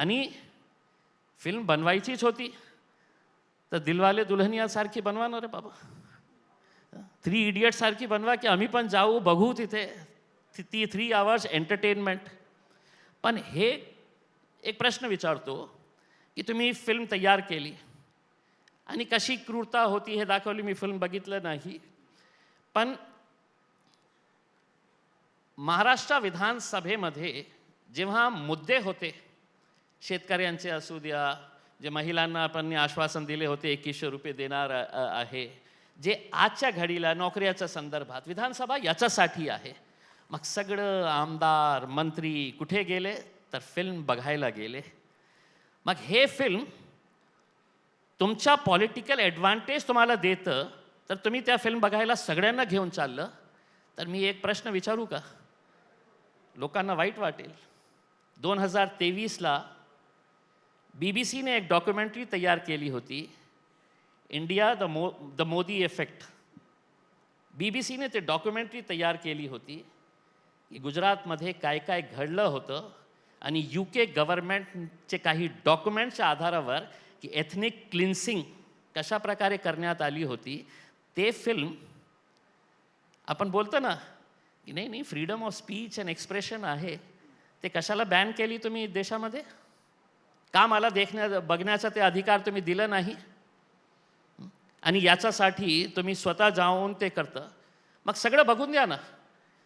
आणि फिल्म बनवायचीच होती तर दिलवाले दुल्हनिया सारखी बनवा ना रे बाबा. 3 इडियट सारखी बनवा की आम्ही पण जाऊ बघू तिथे ती 3 आवर्स एंटरटेनमेंट. पण हे एक प्रश्न विचारतो की तुम्ही फिल्म तयार केली आणि कशी क्रूरता होती हे दाखवली. मी फिल्म बघितलं नाही, पण महाराष्ट्र विधानसभेमध्ये जेव्हा मुद्दे होते शेतकऱ्यांचे असू द्या, जे महिलांना आपण आश्वासन दिले होते 2100 रुपये देणार आहे, जे आजच्या घडीला नोकऱ्याच्या संदर्भात विधानसभा याच्यासाठी आहे. मग सगळं आमदार मंत्री कुठे गेले तर फिल्म बघायला गेले. मग हे फिल्म तुमचा पॉलिटिकल ॲडव्हान्टेज तुम्हाला देतं तर तुम्ही त्या फिल्म बघायला सगळ्यांना घेऊन चाललं तर मी एक प्रश्न विचारू का? लोकांना वाईट वाटेल. 2023ला BBCने एक डॉक्युमेंटरी तयार केली होती, इंडिया द मोदी इफेक्ट. BBCने ते डॉक्युमेंटरी तयार केली होती की गुजरातमध्ये काय काय घडलं होतं आणि UK गव्हर्नमेंटचे काही डॉक्युमेंटच्या आधारावर की एथनिक क्लिन्सिंग कशा प्रकारे करण्यात आली होती. ते फिल्म आपण बोलतो ना की नाही नाही freedom of speech and expression आहे, ते कशाला बॅन केली तुम्ही देशामध्ये? का मला बघण्याचा ते अधिकार तुम्ही दिलं नाही? आणि याच्यासाठी तुम्ही स्वतः जाऊन ते करता. मग सगळं बघून द्या ना.